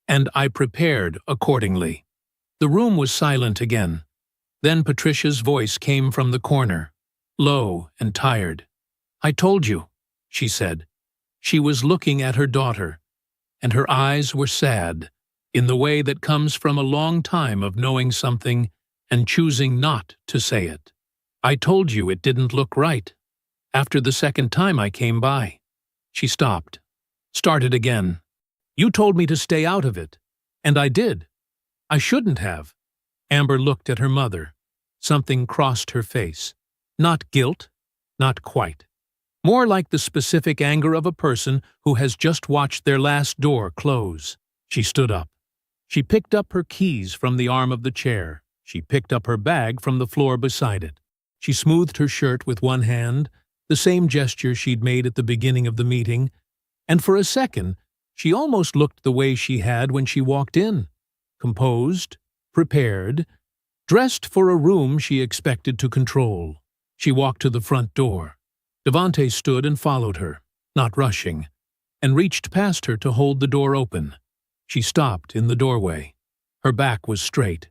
and I prepared accordingly." The room was silent again. Then Patricia's voice came from the corner, low and tired. "I told you," she said. She was looking at her daughter, and her eyes were sad, in the way that comes from a long time of knowing something and choosing not to say it. I told you it didn't look right. After the second time I came by. She stopped. Started again. You told me to stay out of it. And I did. I shouldn't have. Amber looked at her mother. Something crossed her face. Not guilt. Not quite. More like the specific anger of a person who has just watched their last door close. She stood up. She picked up her keys from the arm of the chair. She picked up her bag from the floor beside it. She smoothed her shirt with one hand, the same gesture she'd made at the beginning of the meeting, and for a second, she almost looked the way she had when she walked in. Composed, prepared, dressed for a room she expected to control. She walked to the front door. Devante stood and followed her, not rushing, and reached past her to hold the door open. She stopped in the doorway. Her back was straight.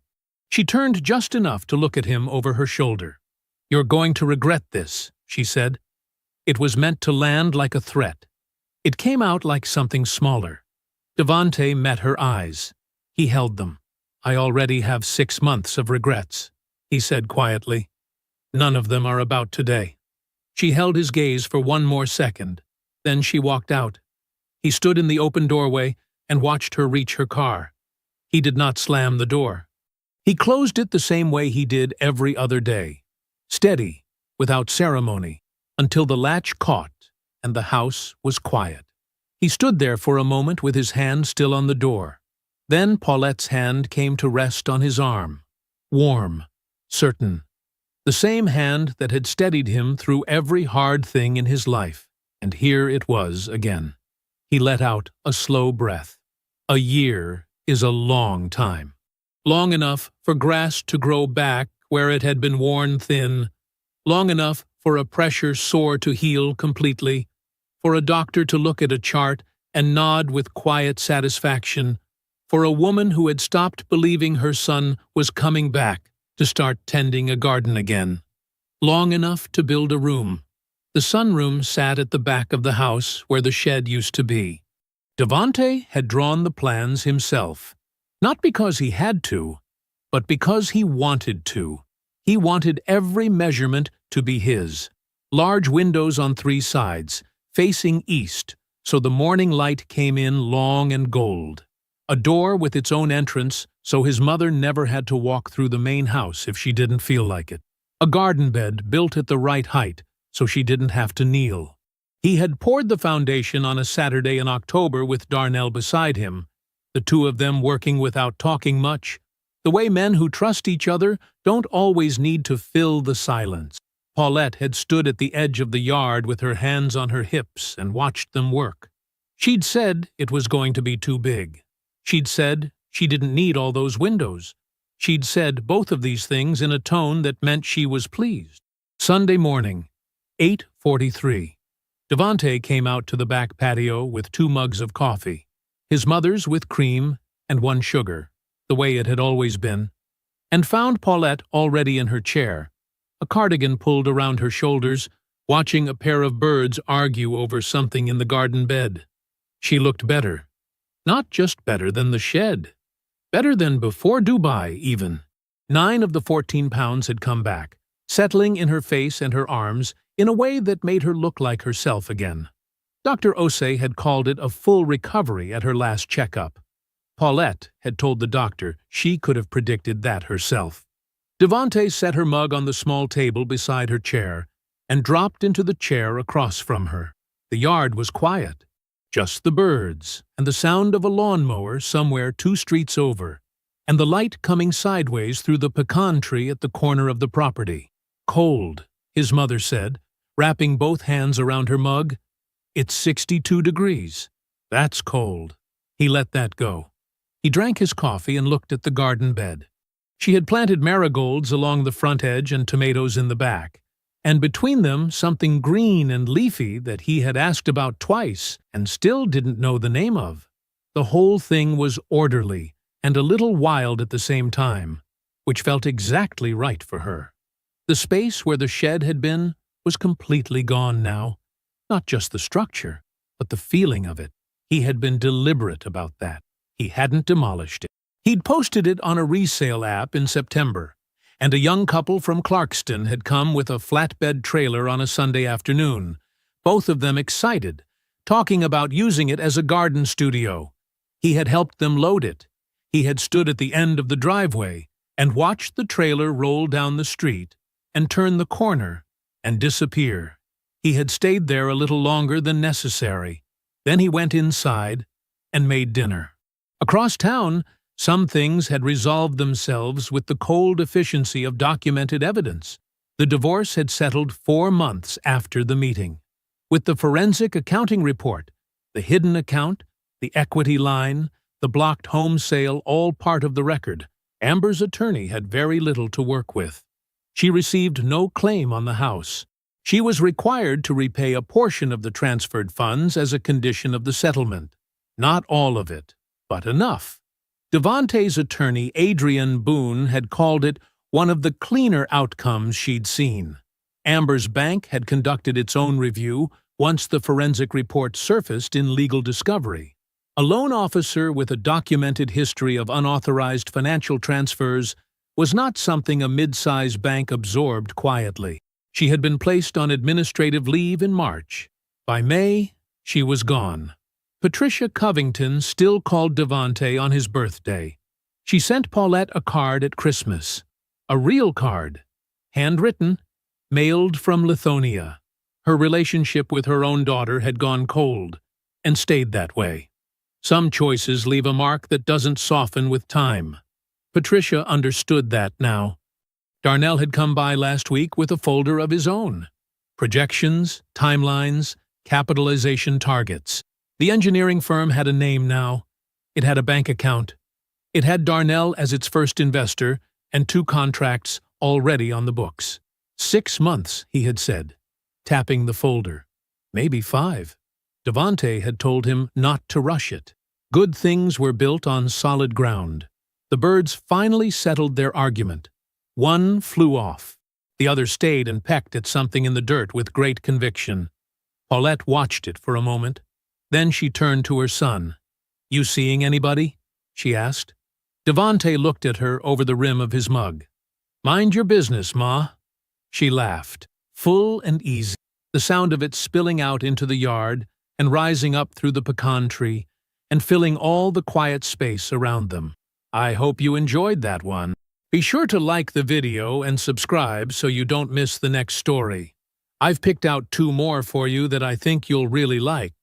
She turned just enough to look at him over her shoulder. "You're going to regret this," she said. It was meant to land like a threat. It came out like something smaller. Devante met her eyes. He held them. "I already have 6 months of regrets," he said quietly. "None of them are about today." She held his gaze for one more second. Then she walked out. He stood in the open doorway and watched her reach her car. He did not slam the door. He closed it the same way he did every other day. Steady, without ceremony, until the latch caught and the house was quiet. He stood there for a moment with his hand still on the door. Then Paulette's hand came to rest on his arm. Warm, certain. The same hand that had steadied him through every hard thing in his life. And here it was again. He let out a slow breath. A year is a long time. Long enough for grass to grow back where it had been worn thin. Long enough for a pressure sore to heal completely. For a doctor to look at a chart and nod with quiet satisfaction. For a woman who had stopped believing her son was coming back to start tending a garden again. Long enough to build a room. The sunroom sat at the back of the house where the shed used to be. Devante had drawn the plans himself, not because he had to, but because he wanted to. He wanted every measurement to be his. Large windows on 3 sides, facing east, so the morning light came in long and gold. A door with its own entrance, so his mother never had to walk through the main house if she didn't feel like it. A garden bed built at the right height, so she didn't have to kneel. He had poured the foundation on a Saturday in October with Darnell beside him, the two of them working without talking much, the way men who trust each other don't always need to fill the silence. Paulette had stood at the edge of the yard with her hands on her hips and watched them work. She'd said it was going to be too big. She'd said she didn't need all those windows. She'd said both of these things in a tone that meant she was pleased. Sunday morning, 8:43. Devante came out to the back patio with 2 mugs of coffee, his mother's with cream and 1 sugar, the way it had always been, and found Paulette already in her chair, a cardigan pulled around her shoulders, watching a pair of birds argue over something in the garden bed. She looked better. Not just better than the shed. Better than before Dubai, even. 9 of the 14 pounds had come back, settling in her face and her arms in a way that made her look like herself again. Dr. Osei had called it a full recovery at her last checkup. Paulette had told the doctor she could have predicted that herself. Devante set her mug on the small table beside her chair and dropped into the chair across from her. The yard was quiet. Just the birds, and the sound of a lawnmower somewhere 2 streets over, and the light coming sideways through the pecan tree at the corner of the property. Cold, his mother said, wrapping both hands around her mug. It's 62 degrees. That's cold. He let that go. He drank his coffee and looked at the garden bed. She had planted marigolds along the front edge and tomatoes in the back, and between them something green and leafy that he had asked about twice and still didn't know the name of. The whole thing was orderly and a little wild at the same time, which felt exactly right for her. The space where the shed had been was completely gone now. Not just the structure, but the feeling of it. He had been deliberate about that. He hadn't demolished it. He'd posted it on a resale app in September, and a young couple from Clarkston had come with a flatbed trailer on a Sunday afternoon, both of them excited, talking about using it as a garden studio. He had helped them load it. He had stood at the end of the driveway and watched the trailer roll down the street and turn the corner and disappear. He had stayed there a little longer than necessary. Then he went inside and made dinner. Across town, some things had resolved themselves with the cold efficiency of documented evidence. The divorce had settled 4 months after the meeting. With the forensic accounting report, the hidden account, the equity line, the blocked home sale all part of the record, Amber's attorney had very little to work with. She received no claim on the house. She was required to repay a portion of the transferred funds as a condition of the settlement. Not all of it, but enough. Devontae's attorney, Adrian Boone, had called it one of the cleaner outcomes she'd seen. Amber's bank had conducted its own review once the forensic report surfaced in legal discovery. A loan officer with a documented history of unauthorized financial transfers was not something a mid-size bank absorbed quietly. She had been placed on administrative leave in March. By May, she was gone. Patricia Covington still called Devontae on his birthday. She sent Paulette a card at Christmas. A real card. Handwritten. Mailed from Lithonia. Her relationship with her own daughter had gone cold, and stayed that way. Some choices leave a mark that doesn't soften with time. Patricia understood that now. Darnell had come by last week with a folder of his own. Projections, timelines, capitalization targets. The engineering firm had a name now. It had a bank account. It had Darnell as its first investor and 2 contracts already on the books. 6 months, he had said, tapping the folder. Maybe 5. Devontae had told him not to rush it. Good things were built on solid ground. The birds finally settled their argument. One flew off. The other stayed and pecked at something in the dirt with great conviction. Paulette watched it for a moment. Then she turned to her son. "You seeing anybody?" she asked. Devontae looked at her over the rim of his mug. "Mind your business, Ma." She laughed, full and easy, the sound of it spilling out into the yard and rising up through the pecan tree and filling all the quiet space around them. I hope you enjoyed that one. Be sure to like the video and subscribe so you don't miss the next story. I've picked out 2 more for you that I think you'll really like.